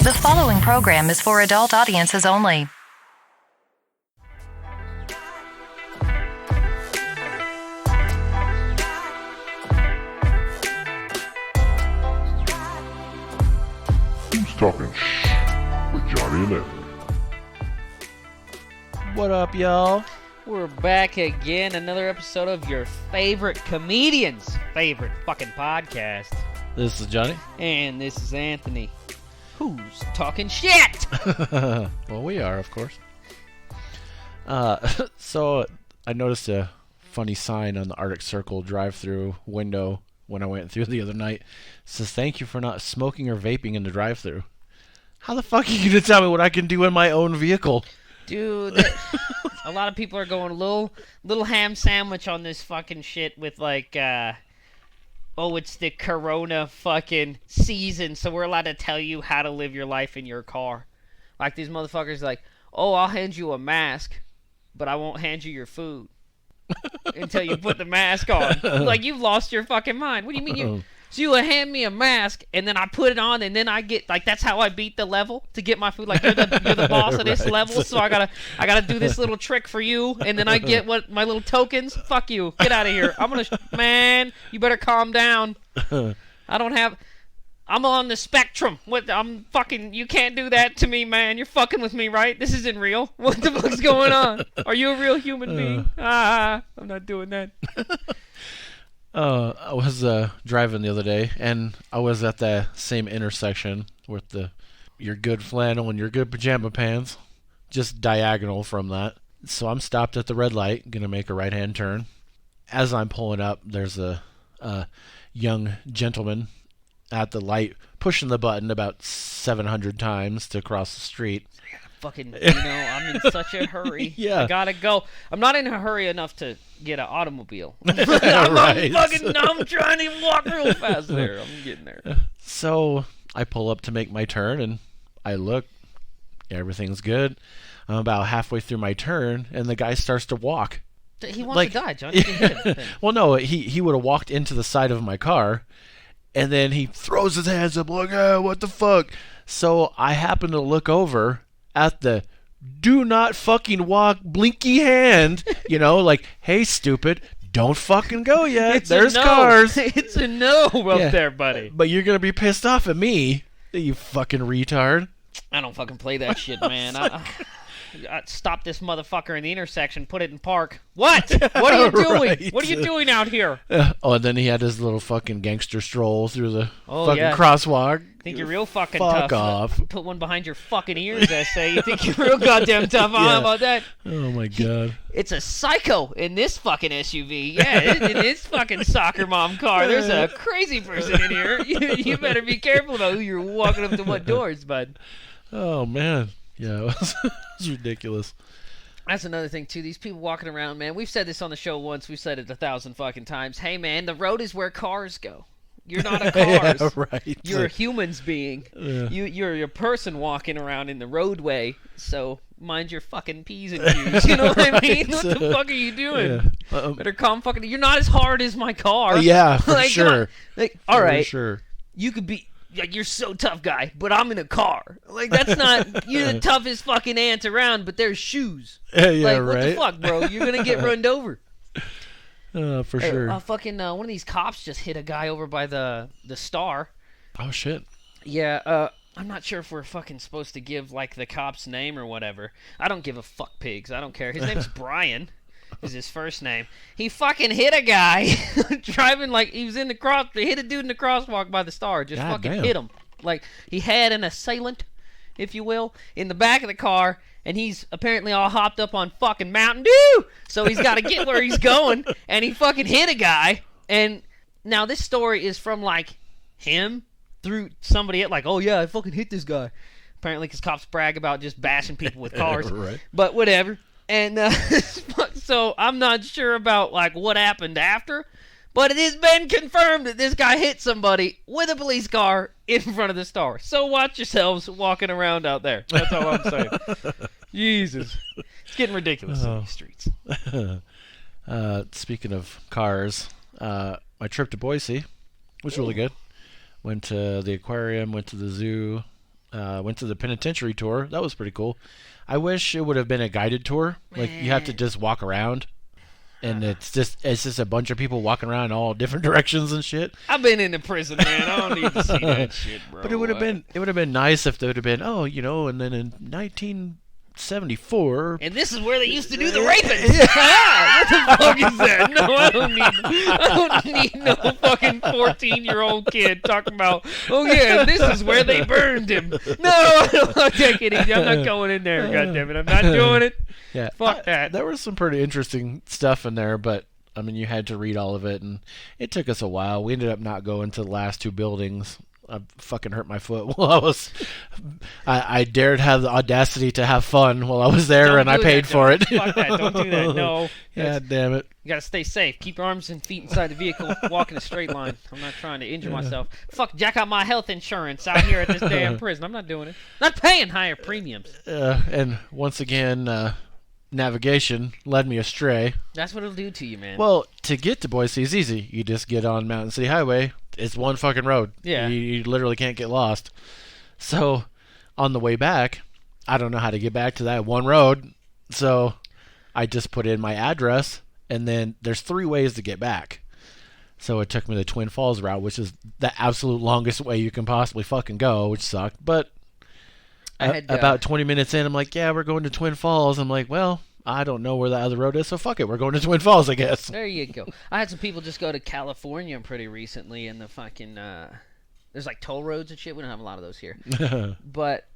The following program is for adult audiences only. Who's talking shh with Johnny and Anthony? What up, y'all? We're back again, another episode of your favorite comedian's favorite fucking podcast. This is Johnny. And this is Anthony. Who's talking shit? Well, we are, of course. So, I noticed a funny sign on the Arctic Circle drive-thru window when I went through the other night. It says, "Thank you for not smoking or vaping in the drive-thru." How the fuck are you going to tell me what I can do in my own vehicle? Dude, a lot of people are going little ham sandwich on this fucking shit with like, it's the Corona fucking season, so we're allowed to tell you how to live your life in your car. Like these motherfuckers like, I'll hand you a mask, but I won't hand you your food until you put the mask on. Like, you've lost your fucking mind. What do you mean So you hand me a mask, and then I put it on, and then I get, like, that's how I beat the level to get my food. Like, you're the boss of this level, so I gotta do this little trick for you, and then I get my little tokens. Fuck you. Get out of here. Man, you better calm down. I'm on the spectrum. You can't do that to me, man. You're fucking with me, right? This isn't real. What the fuck's going on? Are you a real human being? I'm not doing that. I was driving the other day, and I was at the same intersection with your good flannel and your good pajama pants, just diagonal from that. So I'm stopped at the red light, gonna make a right-hand turn. As I'm pulling up, there's a young gentleman at the light pushing the button about 700 times to cross the street. I'm in such a hurry. Yeah. I gotta go. I'm not in a hurry enough to get an automobile. Right. I'm trying to walk real fast there. I'm getting there. So I pull up to make my turn, and I look. Everything's good. I'm about halfway through my turn, and the guy starts to walk. He wants to die, John. You can hit him. Well, no, he would have walked into the side of my car, and then he throws his hands up like, what the fuck? So I happen to look over at the do not fucking walk blinky hand, like, hey, stupid, don't fucking go yet. There's cars. It's a no up there, buddy. But you're going to be pissed off at me, you fucking retard. I don't fucking play that shit, man. I stop this motherfucker in the intersection, put it in park. What? What are you doing? Right. What are you doing out here? And then he had his little fucking gangster stroll through the crosswalk. Think you're real fucking Fuck tough. off. Put one behind your fucking ears, I say. You think you're real goddamn tough. How about that? Oh, my God. It's a psycho in this fucking SUV. Yeah, in this fucking soccer mom car. There's a crazy person in here. You better be careful about who you're walking up to what doors, bud. Oh, man. Yeah, it was ridiculous. That's another thing, too. These people walking around, man. We've said this on the show once. We've said it 1,000 fucking times. Hey, man, the road is where cars go. You're not a cars. Yeah, right. You're a human's being. Yeah. You're a person walking around in the roadway, so mind your fucking P's and Q's. You know what I mean? What the fuck are you doing? Yeah. Better calm fucking... You're not as hard as my car. Yeah, for sure. All right. For sure. You could be... Like, you're so tough, guy, but I'm in a car. Like, that's not... You're the toughest fucking ants around, but there's shoes. Yeah, like, right. What the fuck, bro? You're gonna get runned over. For sure. One of these cops just hit a guy over by the Star. Oh, shit. Yeah, I'm not sure if we're fucking supposed to give, like, the cop's name or whatever. I don't give a fuck, pigs. I don't care. His name's Brian. Is his first name. He fucking hit a guy driving like he was in the he hit a dude in the crosswalk by the Star. Just God fucking damn. hit him. Like, he had an assailant, if you will, in the back of the car, and he's apparently all hopped up on fucking Mountain Dew. So he's got to get where he's going, and he fucking hit a guy. And now this story is from, like, him through somebody like, oh yeah, I fucking hit this guy. Apparently because cops brag about just bashing people with cars. Right. But whatever. And so I'm not sure about, like, what happened after, but it has been confirmed that this guy hit somebody with a police car in front of the Star. So watch yourselves walking around out there. That's all I'm saying. Jesus. It's getting ridiculous in these streets. Speaking of cars, my trip to Boise was really good. Went to the aquarium, went to the zoo, Went to the penitentiary tour. That was pretty cool. I wish it would have been a guided tour. Like you have to just walk around, and it's just a bunch of people walking around in all different directions and shit. I've been in the prison, man. I don't need to see that shit, bro. But it would have been nice if there would have been, and then in 1974. And this is where they used to do the raping. What the fuck is that? No, I don't need no fucking 14-year-old kid talking about, oh yeah, this is where they burned him. No, I don't want to take it easy. I'm not going in there, goddammit. I'm not doing it. Yeah, fuck that. There was some pretty interesting stuff in there, but I mean, you had to read all of it, and it took us a while. We ended up not going to the last two buildings. I fucking hurt my foot while I dared have the audacity to have fun while I was there, and I paid for it. Fuck that, don't do that, no. Yeah, damn it. You gotta stay safe. Keep your arms and feet inside the vehicle. Walk in a straight line. I'm not trying to injure myself. Fuck, jack out my health insurance out here at this damn prison. I'm not doing it. Not paying higher premiums. And once again, navigation led me astray. That's what it'll do to you, man. Well, to get to Boise is easy. You just get on Mountain City Highway. It's one fucking road. Yeah. You literally can't get lost. So, on the way back, I don't know how to get back to that one road. So, I just put in my address, and then there's 3 ways to get back. So, it took me the Twin Falls route, which is the absolute longest way you can possibly fucking go, which sucked. But about 20 minutes in, I'm like, yeah, we're going to Twin Falls. I'm like, well, I don't know where the other road is, so fuck it. We're going to Twin Falls, I guess. There you go. I had some people just go to California pretty recently, and the fucking there's like toll roads and shit. We don't have a lot of those here, but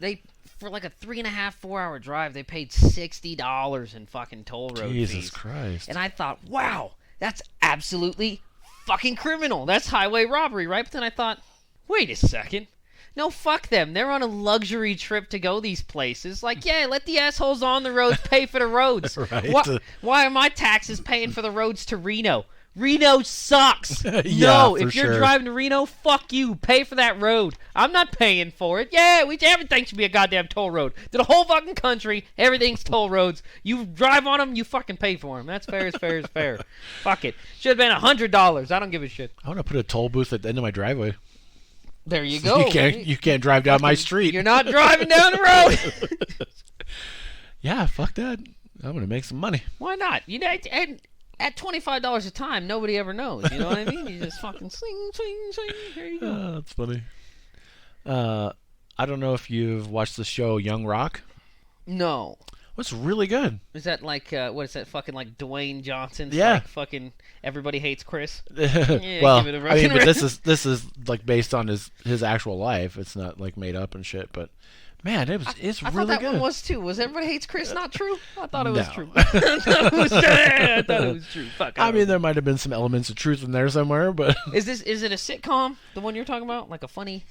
they for like a 3.5, 4 hour drive, they paid $60 in fucking toll road fees. Jesus Christ! And I thought, wow, that's absolutely fucking criminal. That's highway robbery, right? But then I thought, wait a second. No, fuck them. They're on a luxury trip to go these places. Like, yeah, let the assholes on the roads pay for the roads. Right. Why are my taxes paying for the roads to Reno? Reno sucks. Yeah, no, if for you're sure. driving to Reno, fuck you. Pay for that road. I'm not paying for it. Yeah, everything should be a goddamn toll road. To the whole fucking country, everything's toll roads. You drive on them, you fucking pay for them. That's fair as fair as fair. Fuck it. Should have been $100. I don't give a shit. I want to put a toll booth at the end of my driveway. There you go. You can't drive down my street. You're not driving down the road. Yeah, fuck that. I'm gonna make some money. Why not? You know, and at $25 a time, nobody ever knows. You know what I mean? You just fucking swing, swing, swing. There you go. That's funny. I don't know if you've watched the show Young Rock. No. It's really good. Is that like what is that? Fucking like Dwayne Johnson's Yeah. like fucking Everybody Hates Chris. Well, give it a I mean, but run. this is like based on his actual life. It's not like made up and shit. But man, it's I really thought that good. one was too. Was Everybody Hates Chris not true? I thought it was No. true. I thought it was true. Fuck. I mean, there might have been some elements of truth in there somewhere, but is it a sitcom? The one you're talking about, like a funny?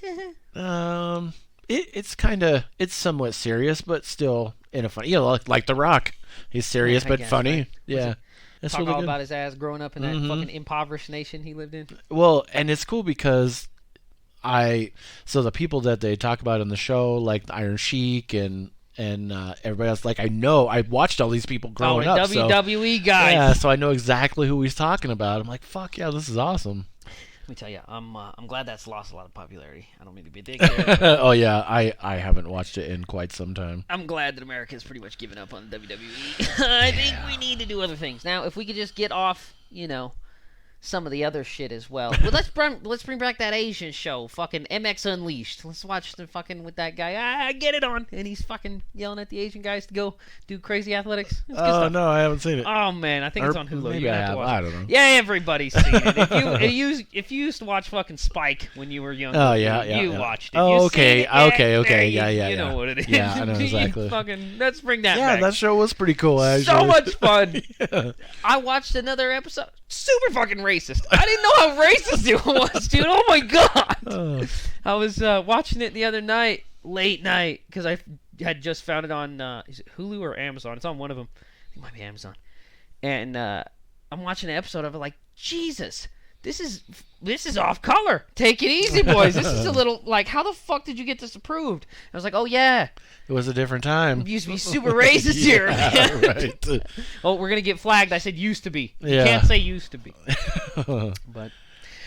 it's somewhat serious, but still in a funny. You know, like The Rock. He's serious I but guess, funny. right. Yeah. It's Talk really all good. about his ass growing up in that fucking impoverished nation he lived in. Well, and it's cool because so the people that they talk about in the show, like the Iron Sheik and everybody else, like I watched all these people growing up. WWE guys. Yeah, so I know exactly who he's talking about. I'm like, fuck yeah, this is awesome. Let me tell you, I'm glad that's lost a lot of popularity. I don't mean to be a dick there. Oh yeah, I haven't watched it in quite some time. I'm glad that America's pretty much given up on WWE. I think we need to do other things. Now, if we could just get off, some of the other shit as well. Well, let's bring back that Asian show, fucking MX Unleashed. Let's watch the fucking with that guy. I get it on, and he's fucking yelling at the Asian guys to go do crazy athletics. It's good Oh stuff. no, I haven't seen it. Oh man, I think it's on Hulu. Maybe You I have to have. watch I it. don't know. Yeah, everybody's seen it. If you used to watch fucking Spike when you were younger, Oh yeah. you watched it. Oh You okay, seen it? okay. Yeah, Yeah. You know what it is. Yeah, I know exactly. Fucking, let's bring that Yeah, back. that show was pretty cool. Actually. So much fun. Yeah. I watched another episode. Super fucking racist. I didn't know how racist it was, dude. Oh my god. Oh. I was watching it the other night, late night, because I had just found it on is it Hulu or Amazon? It's on one of them. I think it might be Amazon. And I'm watching an episode of it like, Jesus, this is off color. Take it easy, boys. This is a little like, how the fuck did you get this approved? I was like, oh yeah, It was a different time. it used to be super racist here. Yeah, right. Oh, we're gonna get flagged. I said used to be. You Yeah. can't say used to be. But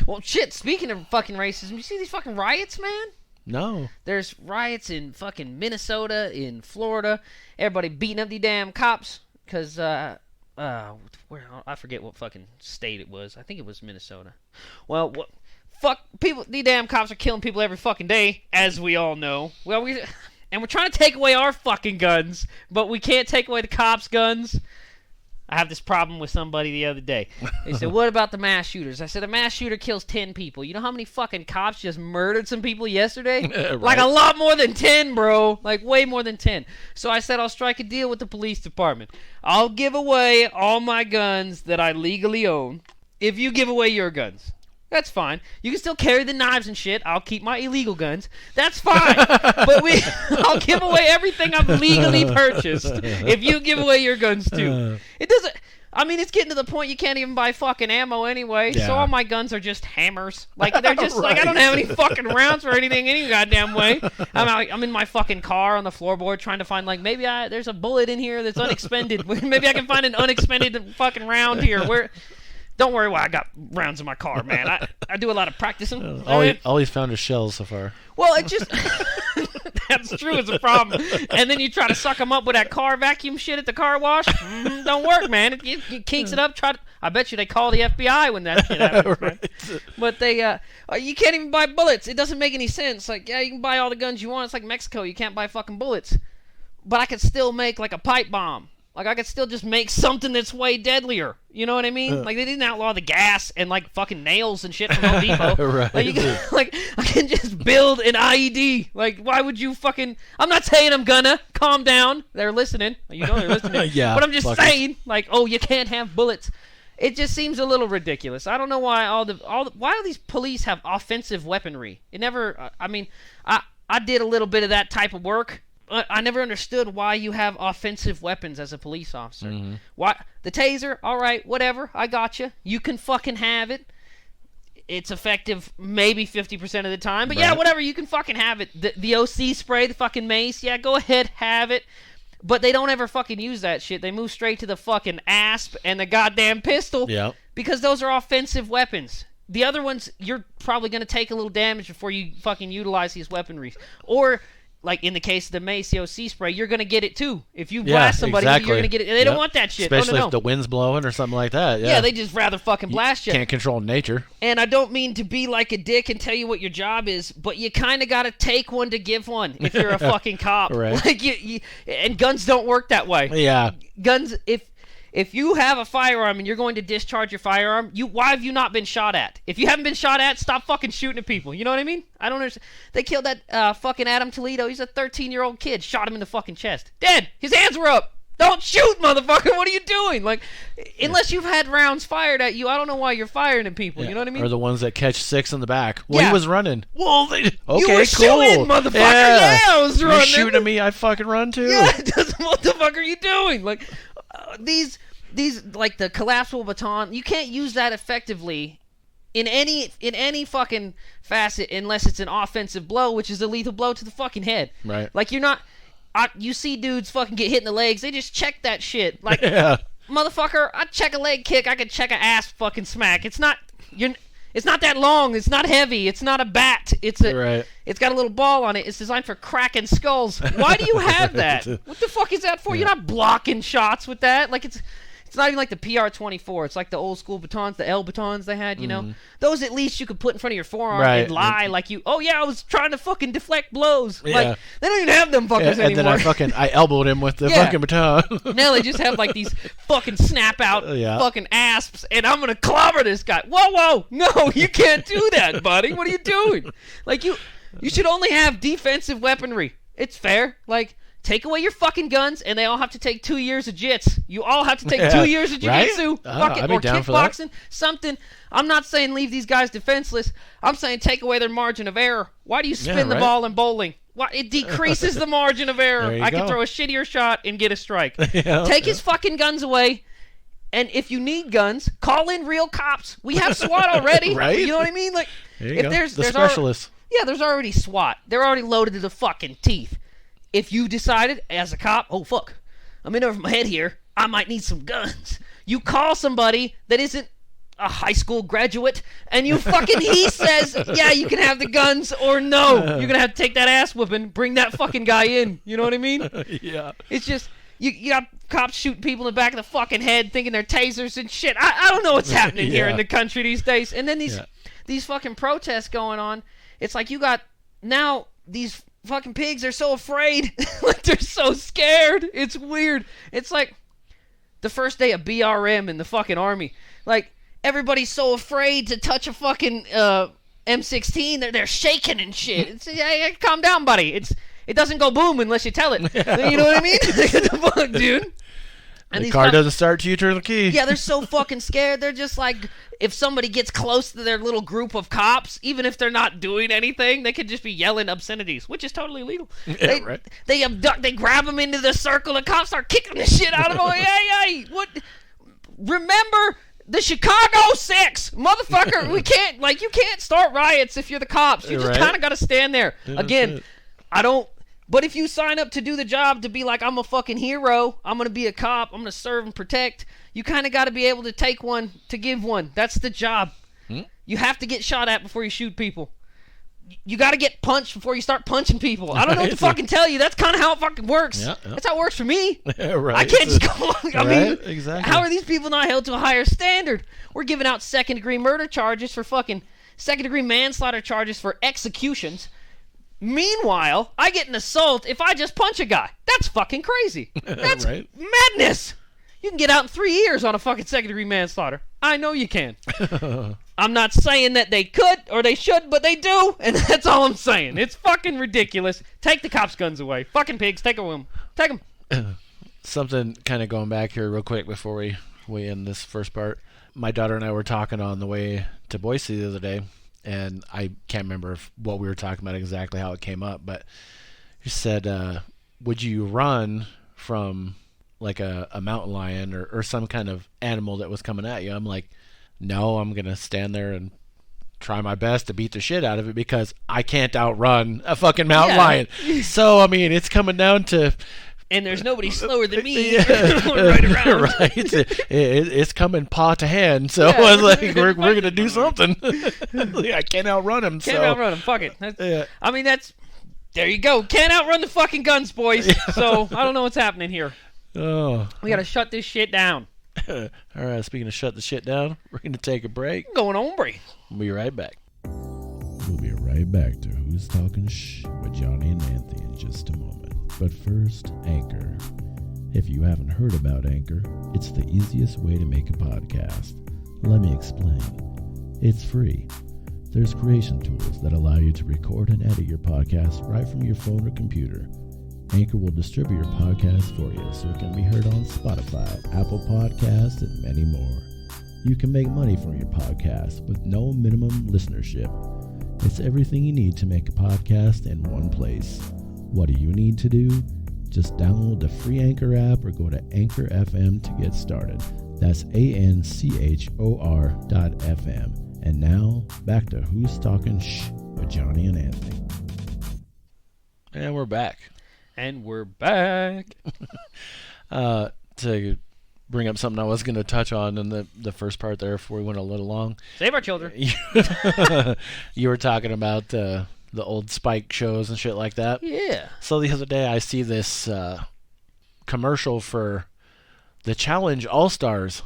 well, shit. Speaking of fucking racism, you see these fucking riots, man? No. There's riots in fucking Minnesota, in Florida. Everybody beating up the damn cops because I forget what fucking state it was. I think it was Minnesota. Well, fuck people. The damn cops are killing people every fucking day, as we all know. Well, we're trying to take away our fucking guns, but we can't take away the cops' guns. I have this problem with somebody the other day. They said, what about the mass shooters? I said, a mass shooter kills 10 people. You know how many fucking cops just murdered some people yesterday? Right. Like a lot more than 10, bro. Like way more than 10. So I said, I'll strike a deal with the police department. I'll give away all my guns that I legally own if you give away your guns. That's fine. You can still carry the knives and shit. I'll keep my illegal guns. That's fine. But I'll give away everything I've legally purchased if you give away your guns too. It doesn't. I mean, it's getting to the point you can't even buy fucking ammo anyway. Yeah. So all my guns are just hammers. Like they're just like I don't have any fucking rounds or anything any goddamn way. I'm in my fucking car on the floorboard trying to find like maybe there's a bullet in here that's unexpended. Maybe I can find an unexpended fucking round here. Where? Don't worry why I got rounds in my car, man. I do a lot of practicing. All he's found is shells so far. Well, it just... That's true, it's a problem. And then you try to suck them up with that car vacuum shit at the car wash. Don't work, man. It kinks it up. I bet you they call the FBI when that shit happens, man. Right. But they... you can't even buy bullets. It doesn't make any sense. Like, yeah, you can buy all the guns you want. It's like Mexico. You can't buy fucking bullets. But I could still make, like, a pipe bomb. Like, I could still just make something that's way deadlier. You know what I mean? Like, they didn't outlaw the gas and, like, fucking nails and shit from Home Depot. Right. Like, I can just build an IED. Like, why would you fucking... I'm not saying I'm gonna. Calm down. They're listening. You know they're listening. Yeah. But I'm just saying, like, oh, you can't have bullets. It just seems a little ridiculous. I don't know why why do these police have offensive weaponry? It never... I mean, I did a little bit of that type of work. I never understood why you have offensive weapons as a police officer. Mm-hmm. Why the taser? All right, whatever. I got you. You can fucking have it. It's effective maybe 50% of the time, but yeah, whatever. You can fucking have it. The OC spray, the fucking mace. Yeah, go ahead, have it. But they don't ever fucking use that shit. They move straight to the fucking asp and the goddamn pistol. Yep. Because those are offensive weapons. The other ones, you're probably going to take a little damage before you fucking utilize these weaponry. Or... like in the case of the mace, the OC spray, you're going to get it too. If you blast somebody, you're going to get it. They don't want that shit. Especially if the wind's blowing or something like that. Yeah, they just rather fucking blast you. Can't control nature. And I don't mean to be like a dick and tell you what your job is, but you kind of got to take one to give one if you're a fucking cop. Right. Like and guns don't work that way. Yeah. Guns, if you have a firearm and you're going to discharge your firearm, why have you not been shot at? If you haven't been shot at, stop fucking shooting at people. You know what I mean? I don't understand. They killed that fucking Adam Toledo. He's a 13-year-old kid. Shot him in the fucking chest. Dead. His hands were up. Don't shoot, motherfucker. What are you doing? Like, unless you've had rounds fired at you, I don't know why you're firing at people. Yeah. You know what I mean? Or the ones that catch 6 in the back. Well, he was running. Well, okay, you were cool. shooting, motherfucker. Yeah, I was running. You're shooting at me, I fucking run too. Yeah, what the fuck are you doing? Like, these like the collapsible baton, you can't use that effectively in any fucking facet unless it's an offensive blow, which is a lethal blow to the fucking head. Right. Like you see dudes fucking get hit in the legs, they just check that shit. Like, motherfucker, I check a leg kick, I could check a ass fucking smack. It's not that long. It's not heavy. It's not a bat. It's got a little ball on it. It's designed for cracking skulls. Why do you have that? What the fuck is that for? You're not blocking shots with that. Like it's not even like the PR-24. It's like the old school batons, the L batons they had, you know? Those at least you could put in front of your forearm and lie like you, oh yeah, I was trying to fucking deflect blows. Yeah. Like, they don't even have them fuckers anymore. And then I elbowed him with the fucking baton. Now they just have like these fucking snap out fucking asps, and I'm gonna clobber this guy. Whoa, no, you can't do that, buddy. What are you doing? Like, you should only have defensive weaponry. It's fair. Like, take away your fucking guns, and they all have to take 2 years of jits. You all have to take 2 years of jiu-jitsu, or kickboxing, something. I'm not saying leave these guys defenseless. I'm saying take away their margin of error. Why do you spin the ball in bowling? Why? It decreases the margin of error. I can throw a shittier shot and get a strike. Take his fucking guns away. And if you need guns, call in real cops. We have SWAT already. Right? You know what I mean? Like, if there's specialists. There's already SWAT. They're already loaded to the fucking teeth. If you decided, as a cop, oh, fuck, I'm in over my head here, I might need some guns. You call somebody that isn't a high school graduate, and he says, yeah, you can have the guns, or no, you're gonna have to take that ass whooping, bring that fucking guy in. You know what I mean? Yeah. It's just you got cops shooting people in the back of the fucking head, thinking they're tasers and shit. I don't know what's happening here in the country these days. And then these fucking protests going on. It's like you got now these fucking pigs are so afraid, like they're so scared. It's weird. It's like the first day of BRM in the fucking army. Like, everybody's so afraid to touch a fucking M16. They're shaking and shit. It's, yeah, calm down, buddy. It doesn't go boom unless you tell it. You know what I mean? The fuck, dude? And the car doesn't start till you turn the key. Yeah, they're so fucking scared. They're just like, if somebody gets close to their little group of cops, even if they're not doing anything, they could just be yelling obscenities, which is totally illegal. Yeah, right. They abduct, they grab them into the circle, the cops start kicking the shit out of them. Hey, what? Remember the Chicago 6, motherfucker. We can't, like, you can't start riots if you're the cops. You just kind of got to stand there. Yeah, again, I don't. But if you sign up to do the job, to be like, I'm a fucking hero, I'm going to be a cop, I'm going to serve and protect, you kind of got to be able to take one to give one. That's the job. You have to get shot at before you shoot people. You got to get punched before you start punching people. I don't know what to fucking tell you. That's kind of how it fucking works. Yeah. That's how it works for me. Right. I can't just go, I mean, exactly. How are these people not held to a higher standard? We're giving out second-degree murder charges for fucking second-degree manslaughter charges for executions. Meanwhile, I get an assault if I just punch a guy. That's fucking crazy. That's madness. You can get out in 3 years on a fucking second-degree manslaughter. I know you can. I'm not saying that they could or they should, but they do, and that's all I'm saying. It's fucking ridiculous. Take the cops' guns away. Fucking pigs, take them. Take them. Something kind of going back here real quick before we end this first part. My daughter and I were talking on the way to Boise the other day, and I can't remember what we were talking about exactly, how it came up, but he said, would you run from like a mountain lion or some kind of animal that was coming at you? I'm like, no, I'm going to stand there and try my best to beat the shit out of it because I can't outrun a fucking mountain lion. So, I mean, it's coming down to... And there's nobody slower than me. Right around. Right. It's coming paw to hand. So I was like, we're going to do something. I can't outrun him. Can't outrun him. Fuck it. I mean, that's... There you go. Can't outrun the fucking guns, boys. So I don't know what's happening here. Oh. We got to shut this shit down. All right, speaking of shut the shit down, we're going to take a break. Going hombre. We'll be right back. We'll be right back to Who's Talking Shh with Johnny and Anthony in just a moment. But first, Anchor. If you haven't heard about Anchor, it's the easiest way to make a podcast. Let me explain. It's free. There's creation tools that allow you to record and edit your podcast right from your phone or computer. Anchor will distribute your podcast for you so it can be heard on Spotify, Apple Podcasts, and many more. You can make money from your podcast with no minimum listenership. It's everything you need to make a podcast in one place. What do you need to do? Just download the free Anchor app or go to Anchor FM to get started. That's ANCHOR.FM. And now, back to Who's Talking Shh with Johnny and Anthony. And we're back. And we're back. To bring up something I was going to touch on in the first part there before we went a little long. Save our children. You were talking about the old Spike shows and shit like that. Yeah. So the other day I see this commercial for the Challenge All-Stars.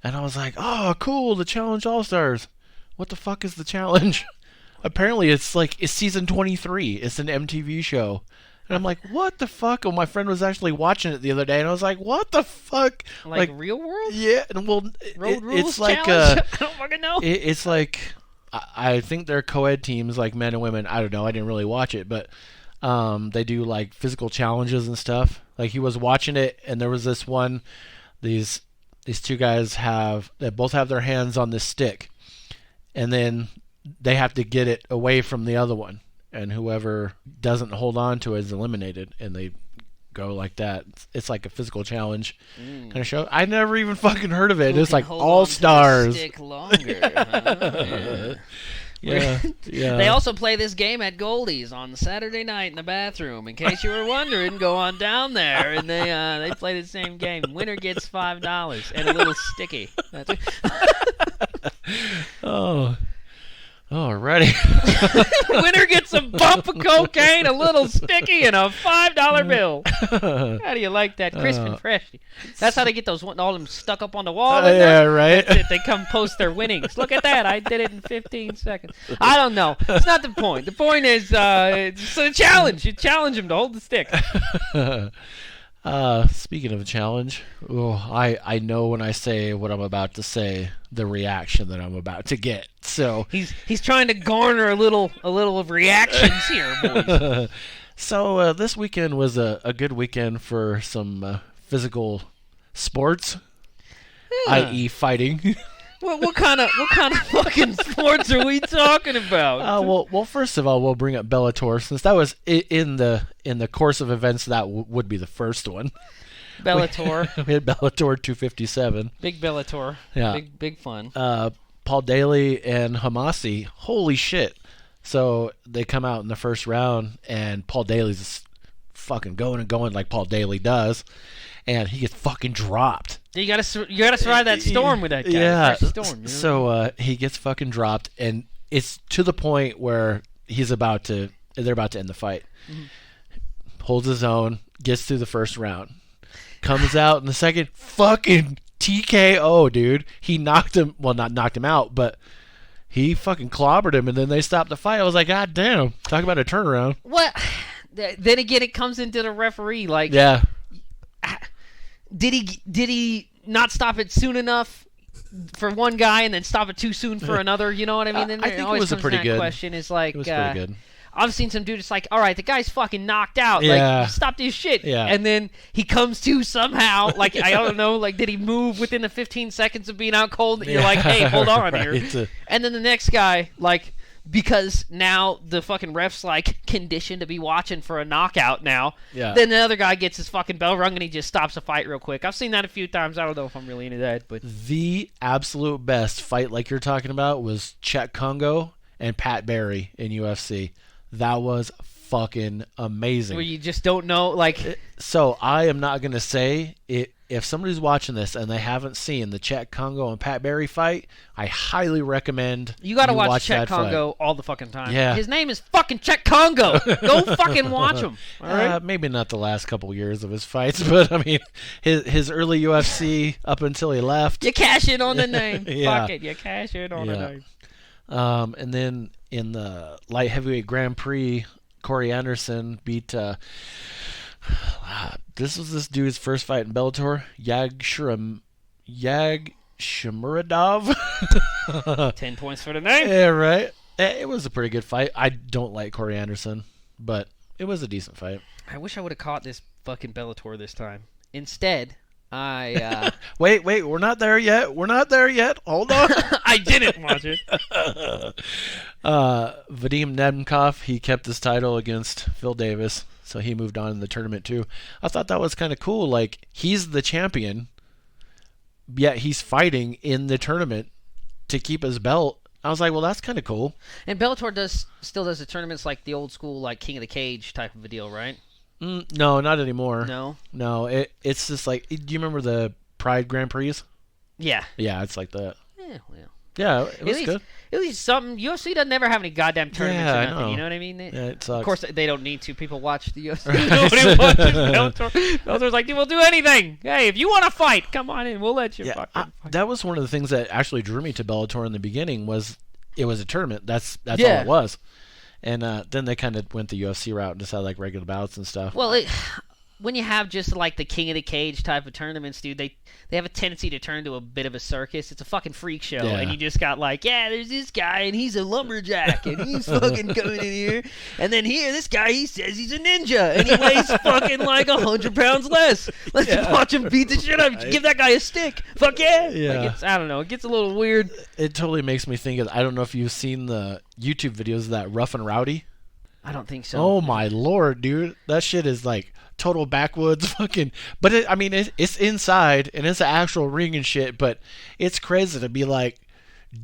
And I was like, oh, cool, the Challenge All-Stars. What the fuck is the Challenge? Apparently it's season 23. It's an MTV show. And I'm like, what the fuck? Well, my friend was actually watching it the other day, and I was like, what the fuck? Like Real World? Yeah. Well, Road Rules it's like Challenge? I don't fucking know. It's like, I think they're co-ed teams, like men and women. I don't know. I didn't really watch it, but they do like physical challenges and stuff. Like he was watching it, and there was this one. These two guys they both have their hands on this stick, and then they have to get it away from the other one, and whoever doesn't hold on to it is eliminated, and they go like that. It's like a physical challenge kind of show. I never even fucking heard of it. It's like All Stars. Stick longer, huh? Yeah, yeah. They also play this game at Goldie's on Saturday night in the bathroom. In case you were wondering, go on down there, and they play the same game. Winner gets $5 and a little sticky. That's it. Oh. Alrighty. Winner gets a bump of cocaine, a little sticky, and a $5 bill. How do you like that? Crisp and fresh. That's how they get all them stuck up on the wall. Yeah, right. That's it. They come post their winnings. Look at that. I did it in 15 seconds. I don't know. It's not the point. The point is it's a challenge. You challenge them to hold the stick. Speaking of a challenge, I know when I say what I'm about to say, the reaction that I'm about to get. So he's trying to garner a little of reactions here, boys. So this weekend was a good weekend for some physical sports, i.e. fighting. What kind of fucking sports are we talking about? Well, first of all, we'll bring up Bellator, since that was in the course of events. That would be the first one. Bellator. We had Bellator 257. Big Bellator. Yeah. Big fun. Paul Daly and Hamasi. Holy shit! So they come out in the first round, and Paul Daly's just fucking going and going like Paul Daly does, and he gets fucking dropped. You gotta survive that storm with that guy. Yeah. Storm, you know? So he gets fucking dropped, and it's to the point where they're about to end the fight. Mm-hmm. Holds his own, gets through the first round, comes out in the second, fucking TKO, dude. He knocked him, well, not knocked him out, but he fucking clobbered him, and then they stopped the fight. I was like, God damn, talk about a turnaround. What? Then again, it comes into the referee. Like, yeah. Did he not stop it soon enough for one guy and then stop it too soon for another? You know what I mean? Then I think it was a pretty good question. Is like, it was pretty good. I've seen some dude. It's like, all right, the guy's fucking knocked out. Yeah. Like, stop this shit. Yeah. And then he comes to somehow. Like, I don't know. Like, did he move within the 15 seconds of being out cold? And you're like, hey, hold on right. here. And then the next guy, like, because now the fucking ref's like conditioned to be watching for a knockout now. Yeah. Then the other guy gets his fucking bell rung and he just stops the fight real quick. I've seen that a few times. I don't know if I'm really into that, but the absolute best fight, like you're talking about, was Chet Congo and Pat Barry in UFC. That was fucking amazing. where you just don't know, like. So I am not gonna say it. If somebody's watching this and they haven't seen the Chet Congo and Pat Barry fight, I highly recommend You gotta watch that Chet Congo all the fucking time. Yeah. His name is fucking Chet Congo. Go fucking watch him. All right. Maybe not the last couple years of his fights, but I mean, his early UFC up until he left. You cash in on the name. Yeah. Fuck it. You cash in on the name. And then in the light heavyweight Grand Prix, Corey Anderson beat. This was this dude's first fight in Bellator. Yagshmuradov. 10 points for the name. Yeah, right. It was a pretty good fight. I don't like Corey Anderson, but it was a decent fight. I wish I would have caught this fucking Bellator this time. Instead, I Wait, we're not there yet. Hold on. I didn't watch it. Vadim Nemkov, he kept his title against Phil Davis, so he moved on in the tournament too. I thought that was kind of cool. Like, he's the champion, yet he's fighting in the tournament to keep his belt. I was like, well, that's kind of cool. And Bellator still does the tournaments like the old school, like King of the Cage type of a deal, right? No, not anymore. No, it's just like, do you remember the Pride Grand Prix? Yeah. Yeah, it's like that. Yeah, well. Yeah, it was good. At least something. UFC doesn't never have any goddamn tournaments or nothing. You know what I mean? Yeah, it sucks. Of course, they don't need to. People watch the UFC. Nobody watches Bellator. Bellator's like, we'll do anything. Hey, if you want to fight, come on in. We'll let you fucking fight. That was one of the things that actually drew me to Bellator in the beginning. Was it was a tournament. That's all it was. And then they kind of went the UFC route and just had like regular bouts and stuff. Well, when you have just like the King of the Cage type of tournaments, dude, they have a tendency to turn to a bit of a circus. It's a fucking freak show, and you just got like, there's this guy, and he's a lumberjack, and he's fucking coming in here, and then here, this guy, he says he's a ninja, and he weighs fucking like 100 pounds less. Let's watch him beat the shit out of him. Give that guy a stick. Fuck yeah. Like, I don't know. It gets a little weird. It totally makes me think of, I don't know if you've seen the YouTube videos of that Rough and Rowdy. I don't think so. Oh my lord, dude. That shit is like total backwoods fucking, but it's inside and it's an actual ring and shit, but it's crazy to be like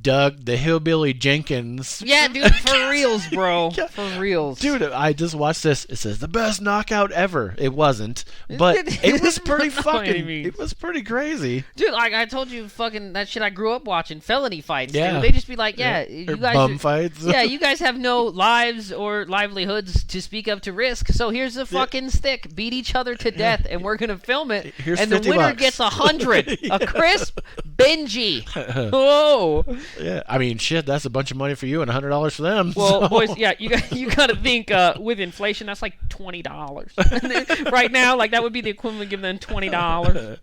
Doug the Hillbilly Jenkins. Yeah, dude, for reals, bro. For reals. Dude, I just watched this. It says the best knockout ever. It wasn't, but it was pretty fucking. It was pretty crazy. Dude, like I told you, fucking that shit I grew up watching, felony fights. Yeah. Dude. They just be like, you guys, bum fights. Yeah, you guys have no lives or livelihoods to speak of to risk. So here's a fucking stick. Beat each other to death, and we're gonna film it. Here's and the winner $50. gets 100, a crisp Benji. Whoa. Yeah, I mean, shit, that's a bunch of money for you and $100 for them. Well, so. boys, yeah, you gotta think with inflation, that's like $20 right now. Like that would be the equivalent of giving them $20,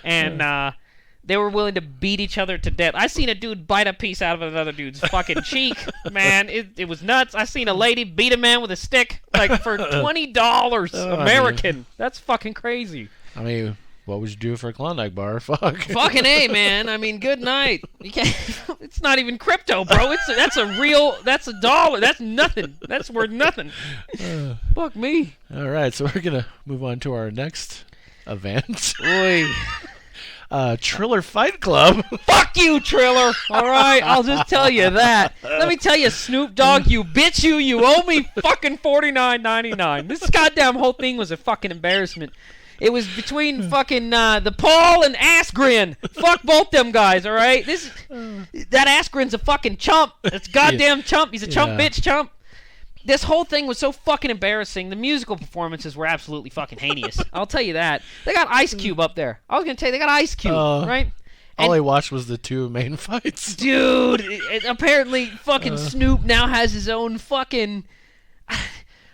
and they were willing to beat each other to death. I seen a dude bite a piece out of another dude's fucking cheek. Man, it was nuts. I seen a lady beat a man with a stick like for $20 American. That's fucking crazy. I mean, what would you do for a Klondike bar? Fuck. Fucking A, man. I mean, good night. You can't. It's not even crypto, bro. That's a dollar. That's nothing. That's worth nothing. Fuck me. All right, so we're gonna move on to our next event. Oy. Triller Fight Club. Fuck you, Triller. All right, I'll just tell you that. Let me tell you, Snoop Dogg, you bitch, you owe me fucking $49.99. This goddamn whole thing was a fucking embarrassment. It was between fucking the Paul and Askren. Fuck both them guys, all right? That Askren's a fucking chump. That's goddamn chump. He's a chump bitch chump. This whole thing was so fucking embarrassing. The musical performances were absolutely fucking heinous. I'll tell you that. They got Ice Cube up there. I was going to tell you, they got Ice Cube, right? All I watched was the two main fights. Dude, apparently fucking Snoop now has his own fucking...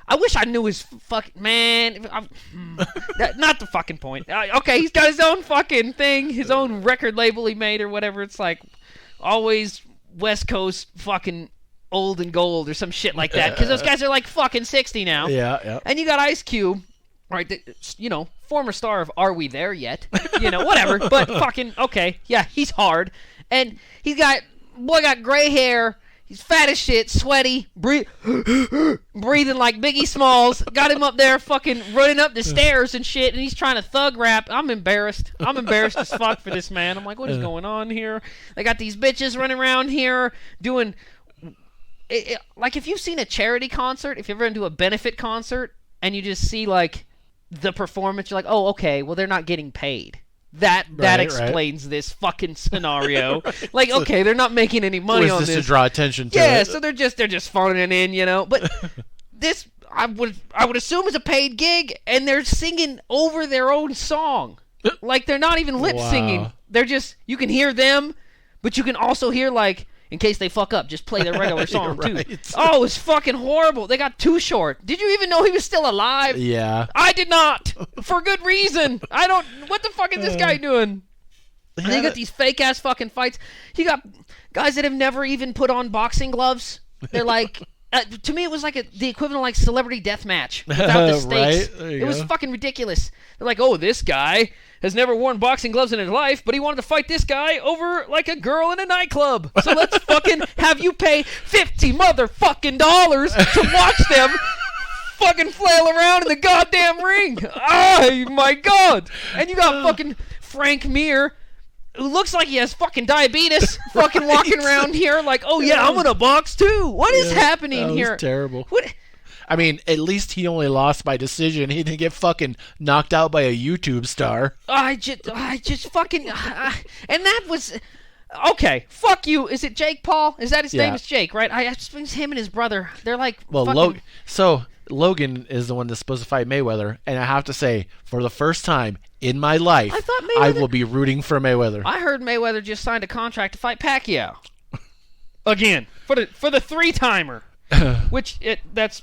I wish I knew his fucking... Man, not the fucking point. Okay, he's got his own fucking thing, his own record label he made or whatever. It's like always West Coast fucking old and gold or some shit like that. Because those guys are like fucking 60 now. Yeah. And you got Ice Cube, right? Former star of Are We There Yet? Whatever. But fucking, okay, yeah, he's hard. And boy got gray hair. He's fat as shit, sweaty, breathing like Biggie Smalls. Got him up there fucking running up the stairs and shit, and he's trying to thug rap. I'm embarrassed. I'm embarrassed as fuck for this man. I'm like, what is going on here? They got these bitches running around here doing... like, if you've seen a charity concert, if you've ever been to a benefit concert, and you just see, like, the performance, you're like, oh, okay, well, they're not getting paid. That explains this fucking scenario. Right. Like, okay, they're not making any money on this. Just to draw attention to it. Yeah, so they're just phoning it in, But this, I would assume, is a paid gig, and they're singing over their own song. Like, they're not even lip singing. They're just, you can hear them, but you can also hear, like, in case they fuck up, just play their regular song, too. Oh, it was fucking horrible. They got Too Short. Did you even know he was still alive? Yeah. I did not. For good reason. What the fuck is this guy doing? And they got these fake-ass fucking fights. You got guys that have never even put on boxing gloves. They're like... to me, it was like the equivalent of like Celebrity Deathmatch without the stakes. Right? It was fucking ridiculous. They're like, oh, this guy has never worn boxing gloves in his life, but he wanted to fight this guy over like a girl in a nightclub. So let's fucking have you pay $50 motherfucking dollars to watch them fucking flail around in the goddamn ring. Oh my god! And you got fucking Frank Mir, who looks like he has fucking diabetes, fucking walking around here like, oh yeah, I'm gonna box too. What is happening here? Was terrible. What? I mean, at least he only lost by decision. He didn't get fucking knocked out by a YouTube star. I just fucking, and that was. Okay, fuck you. Is it Jake Paul? Is that his name? Is Jake, right? It's him and his brother. They're like, well, Logan is the one that's supposed to fight Mayweather, and I have to say, for the first time in my life, I will be rooting for Mayweather. I heard Mayweather just signed a contract to fight Pacquiao again for the three-timer. That's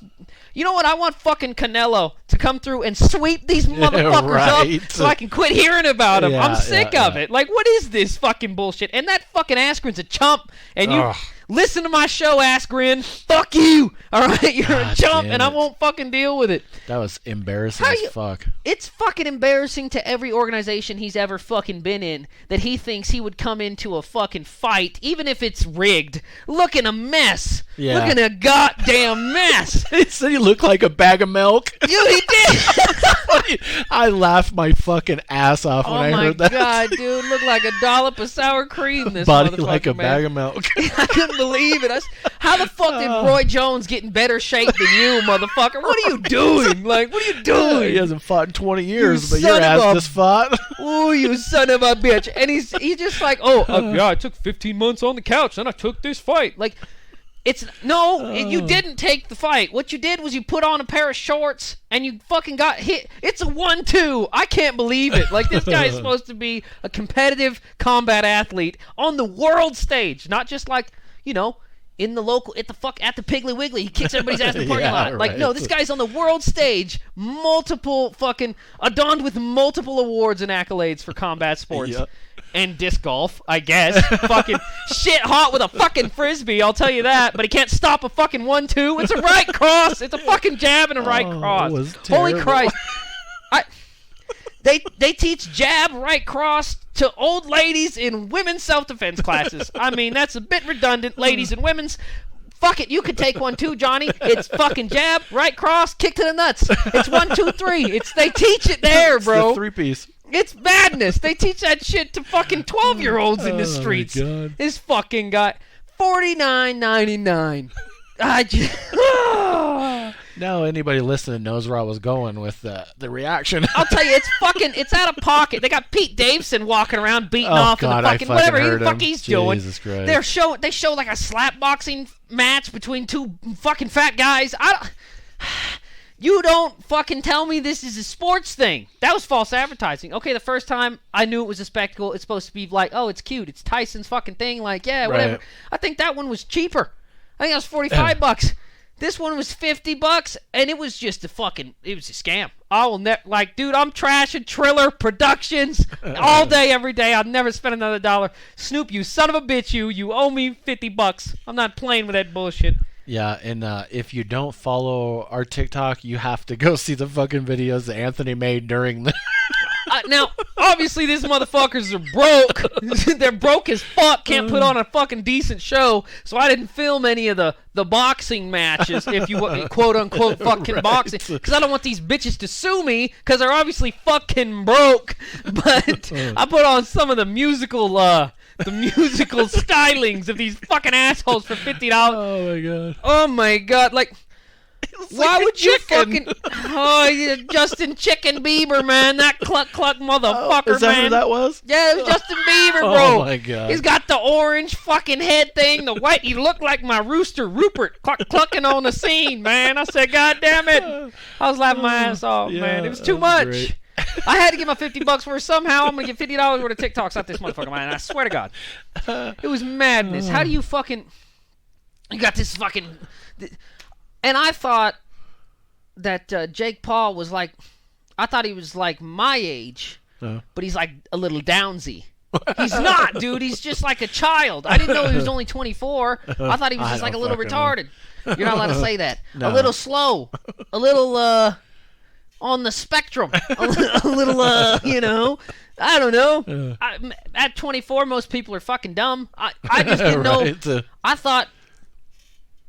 you know what, I want fucking Canelo to come through and sweep these motherfuckers up so I can quit hearing about them. I'm sick of it. Like, what is this fucking bullshit? And that fucking Askren's a chump, and you listen to my show, Askren. Fuck you. All right, you're a chump, and I won't fucking deal with it. That was embarrassing as fuck. It's fucking embarrassing to every organization he's ever fucking been in that he thinks he would come into a fucking fight, even if it's rigged, looking a mess. Yeah. looking a goddamn mess. He said he looked like a bag of milk. Dude, he did. I laughed my fucking ass off when I heard that. Oh my god, dude, looked like a dollop of sour cream. This Body motherfucker, like a man. bag of milk. I couldn't believe it. How the fuck did Roy Jones get in better shape than you, motherfucker? What are you doing? Like, what are you doing? He hasn't fought in 20 years, but son your of ass a- just fought. Ooh, you son of a bitch. And he's just like, yeah, I took 15 months on the couch, then I took this fight. Like, you didn't take the fight. What you did was you put on a pair of shorts and you fucking got hit. It's a 1-2. I can't believe it. Like, this guy is supposed to be a competitive combat athlete on the world stage, not just like, in the local, at the Piggly Wiggly, he kicks everybody's ass in the parking lot. Like, right. no, this guy's on the world stage, adorned with multiple awards and accolades for combat sports. Yep. And disc golf, I guess. Fucking shit hot with a fucking frisbee, I'll tell you that. But he can't stop a fucking 1-2. It's a right cross. It's a fucking jab and a right cross. It was Holy terrible. Christ. They teach jab, right cross to old ladies in women's self-defense classes. I mean, that's a bit redundant, ladies and women's. Fuck it, you could take one too, Johnny. It's fucking jab, right cross, kick to the nuts. It's 1, 2, 3. They teach it there, bro. It's the 3-piece. It's madness. They teach that shit to fucking 12-year-olds in the streets. Oh, my God. This fucking guy, $49.99. I just. Now anybody listening knows where I was going with the reaction. I'll tell you, it's out of pocket. They got Pete Davidson walking around beating off God, in the I fucking fucking whatever heard the fuck him. he's doing. Jesus Christ. They show like a slap boxing match between two fucking fat guys. You don't fucking tell me this is a sports thing. That was false advertising. Okay, the first time I knew it was a spectacle, it's supposed to be like, oh, it's cute. It's Tyson's fucking thing. Like, yeah, whatever. Right. I think that one was cheaper. I think that was $45. This one was $50, and it was just it was a scam. I will never, dude, I'm trashing Triller Productions all day, every day. I'll never spend another dollar. Snoop, you son of a bitch, you owe me $50. I'm not playing with that bullshit. Yeah, and if you don't follow our TikTok, you have to go see the fucking videos that Anthony made during the... Now, obviously, these motherfuckers are broke. They're broke as fuck. Can't put on a fucking decent show. So I didn't film any of the boxing matches, if you quote unquote fucking Right. boxing, because I don't want these bitches to sue me because they're obviously fucking broke. But I put on some of the musical stylings of these fucking assholes for $50. Oh my god. Oh my god! Like. Why like would you chicken. fucking... Oh, yeah, Justin Chicken Bieber, man. That cluck motherfucker, Is that man. who that was? Yeah, it was Justin Bieber, bro. Oh my god. He's got the orange fucking head thing, the white. He looked like my rooster Rupert clucking on the scene, man. I said, God damn it. I was laughing my ass off, Yeah, man. It was that too was much. great. I had to get my $50 worth. Somehow I'm going to get $50 worth of TikToks out this motherfucker, man. I swear to God. It was madness. How do you fucking... You got this fucking... And I thought... that Jake Paul was like, I thought he was like my age, but he's like a little downsy. He's not, dude. He's just like a child. I didn't know he was only 24. I thought he was just like a little retarded. You're not allowed to say that. No. A little slow. A little, on the spectrum. a little, I don't know. At 24, most people are fucking dumb. I just didn't know. I thought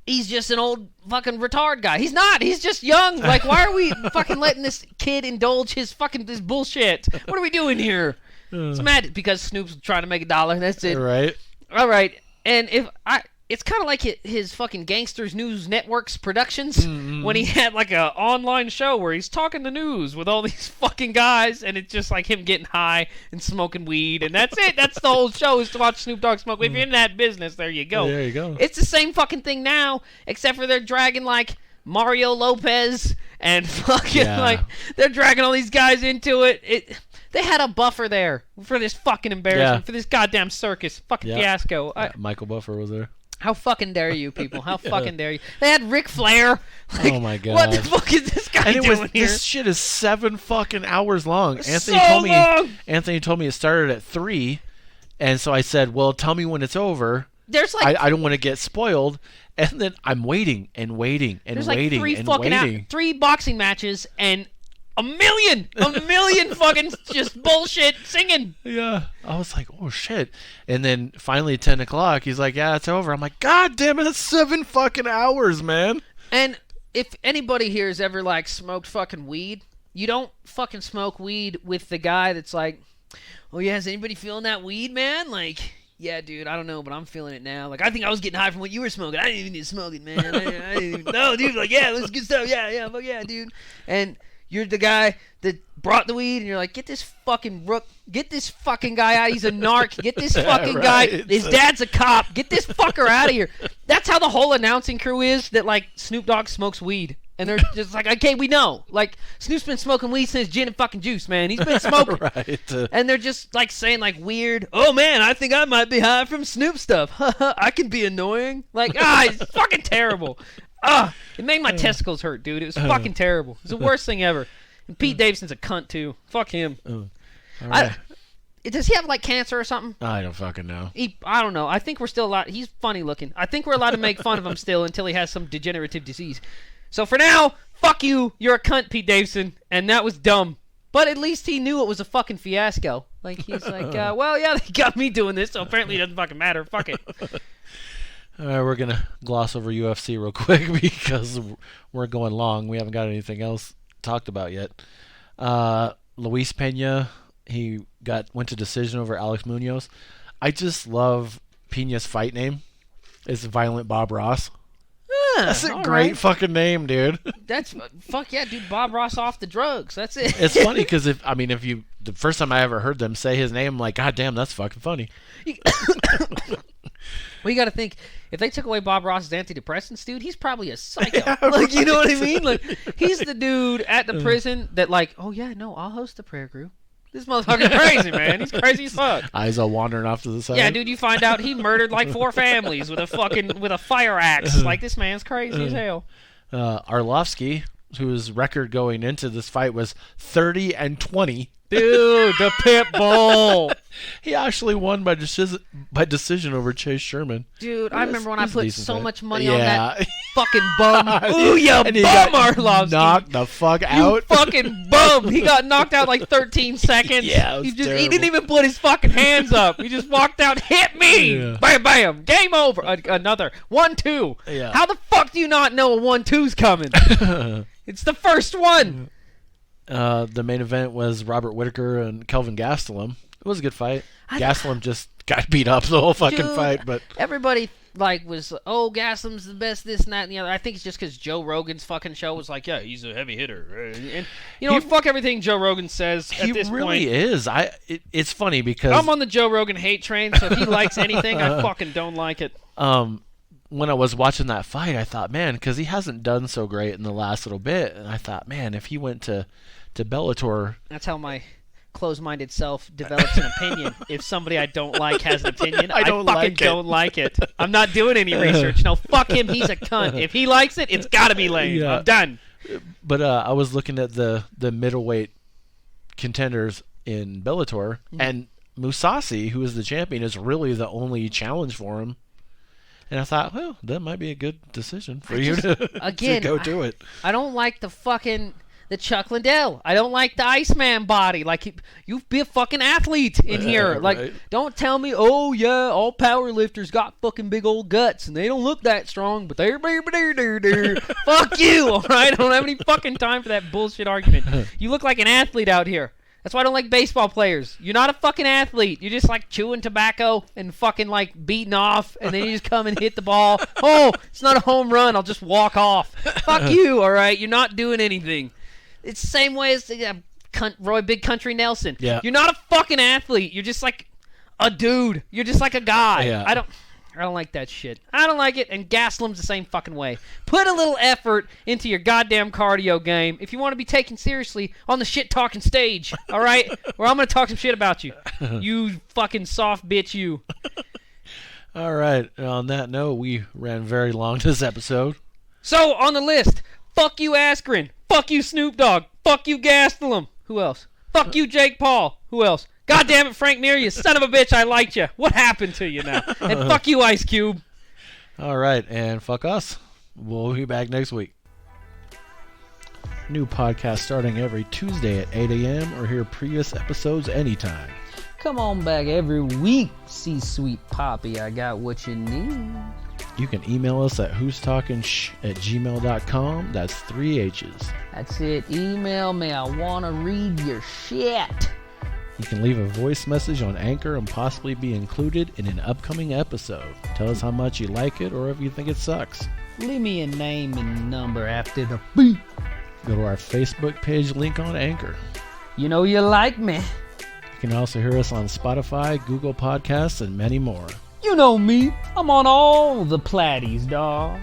he's just an old fucking retard guy. He's not. He's just young. Like, why are we fucking letting this kid indulge this bullshit? What are we doing here? It's mad because Snoop's trying to make $1. That's it. Right. All right. And it's kind of like his fucking Gangsters News Networks productions when he had like a online show where he's talking the news with all these fucking guys, and it's just like him getting high and smoking weed, and that's it. That's the whole show, is to watch Snoop Dogg smoke. If you're in that business, there you go. There you go. It's the same fucking thing now, except for they're dragging like Mario Lopez and fucking like they're dragging all these guys into it. They had a buffer there for this fucking embarrassment, for this goddamn circus fucking fiasco. Michael Buffer was there. How fucking dare you, people? How fucking dare you? They had Ric Flair. Like, oh my god! What the fuck is this guy doing here? This shit is 7 fucking hours long. Long. Anthony told me it started at 3, and so I said, "Well, tell me when it's over." There's like I don't want to get spoiled, and then I'm waiting and waiting and there's waiting like 3 and fucking waiting. 3 boxing matches, and a million fucking just bullshit singing. Yeah. I was like, oh shit. And then finally at 10 o'clock, he's like, yeah, it's over. I'm like, God damn it, that's 7 fucking hours, man. And if anybody here has ever like smoked fucking weed, you don't fucking smoke weed with the guy that's like, oh yeah, is anybody feeling that weed, man? Like, yeah, dude, I don't know, but I'm feeling it now. Like, I think I was getting high from what you were smoking. I didn't even need to smoke it, man. I didn't even, no, dude, like, yeah, this is good stuff. Yeah, fuck yeah, dude. And you're the guy that brought the weed, and you're like, get this fucking guy out. He's a narc. Get this fucking guy. His dad's a cop. Get this fucker out of here. That's how the whole announcing crew is, that, like, Snoop Dogg smokes weed. And they're just like, okay, we know. Like, Snoop's been smoking weed since gin and fucking juice, man. He's been smoking. Right. And they're just, like, saying, like, weird, oh, man, I think I might be high from Snoop stuff. I can be annoying. Like, it's fucking terrible. It made my testicles hurt, dude. It was fucking terrible. It was the worst thing ever. And Pete Davidson's a cunt, too. Fuck him. All right. Does he have, like, cancer or something? I don't fucking know. I don't know. I think we're still allowed. He's funny looking. I think we're allowed to make fun of him still until he has some degenerative disease. So for now, fuck you. You're a cunt, Pete Davidson. And that was dumb. But at least he knew it was a fucking fiasco. Like, he's like, well, yeah, they got me doing this, so apparently it doesn't fucking matter. Fuck it. All right, we're going to gloss over UFC real quick because we're going long. We haven't got anything else talked about yet. Luis Pena, he went to decision over Alex Munoz. I just love Pena's fight name. It's Violent Bob Ross. That's a great fucking name, dude. That's fuck yeah, dude. Bob Ross off the drugs. That's it. It's funny because the first time I ever heard them say his name, I'm like, God damn, that's fucking funny. Well, you got to think, if they took away Bob Ross's antidepressants, dude, he's probably a psycho. Yeah, like, you know what I mean? Like, he's the dude at the prison that, like, oh yeah, no, I'll host the prayer group. This motherfucker's crazy, man. He's crazy as fuck. Eyes all wandering off to the side. Yeah, dude, you find out he murdered like 4 families with a fire axe. Like, this man's crazy as hell. Arlovsky, whose record going into this fight was 30-20. Dude, the pit bull. He actually won by decision over Chase Sherman. Dude, I remember when I put so much money on Yeah. that fucking bum. Ooh, you And he bum, got Arlovsky. knocked the fuck You out. fucking bum. He got knocked out like 13 seconds. Yeah, it was he terrible. didn't even put his fucking hands up. He just walked out, hit me. Yeah. Bam, bam. Game over. Another 1-2. Yeah. How the fuck do you not know a 1-2's coming? It's the first one. The main event was Robert Whittaker and Kelvin Gastelum. It was a good fight. Gastelum just got beat up the whole fucking fight, but everybody was, oh, Gastelum's the best, this and that and the other. I think it's just because Joe Rogan's fucking show was like, yeah, he's a heavy hitter, and you know, fuck everything Joe Rogan says. At this really point. is. It's funny because I'm on the Joe Rogan hate train, so if he likes anything, I fucking don't like it. When I was watching that fight, I thought, man, because he hasn't done so great in the last little bit, and I thought, man, if he went to Bellator. That's how my closed-minded self develops an opinion. If somebody I don't like has an opinion, I don't like it. I'm not doing any research. No, fuck him. He's a cunt. If he likes it, it's got to be lame. Yeah. I'm done. But I was looking at the middleweight contenders in Bellator, and Mousasi, who is the champion, is really the only challenge for him. And I thought, well, that might be a good decision for you to go do it. I don't like the Chuck Liddell. I don't like the Iceman body. Like, you be a fucking athlete in here. Like, right. Don't tell me, oh, yeah, all power lifters got fucking big old guts, and they don't look that strong, but they're fuck you, all right? I don't have any fucking time for that bullshit argument. You look like an athlete out here. That's why I don't like baseball players. You're not a fucking athlete. You're just, like, chewing tobacco and fucking, like, beating off, and then you just come and hit the ball. Oh, it's not a home run. I'll just walk off. Fuck you, all right? You're not doing anything. It's the same way as Roy Big Country Nelson. Yeah. You're not a fucking athlete. You're just like a dude. You're just like a guy. Yeah. I don't like that shit. I don't like it, and Gastelum's the same fucking way. Put a little effort into your goddamn cardio game if you want to be taken seriously on the shit-talking stage, all right? Or I'm going to talk some shit about you. You fucking soft bitch, you. All right. On that note, we ran very long this episode. So, on the list, fuck you, Askren. Fuck you, Snoop Dogg. Fuck you, Gastelum. Who else? Fuck you, Jake Paul. Who else? God damn it, Frank Mir, you son of a bitch, I liked you. What happened to you now? And fuck you, Ice Cube. All right, and fuck us. We'll be back next week. New podcast starting every Tuesday at 8 a.m. or hear previous episodes anytime. Come on back every week, C-Sweet Poppy. I got what you need. You can email us at who'stalkingshh@gmail.com. That's 3 H's. That's it. Email me. I want to read your shit. You can leave a voice message on Anchor and possibly be included in an upcoming episode. Tell us how much you like it or if you think it sucks. Leave me a name and number after the beep. Go to our Facebook page link on Anchor. You know you like me. You can also hear us on Spotify, Google Podcasts, and many more. You know me. I'm on all the platties, dawg.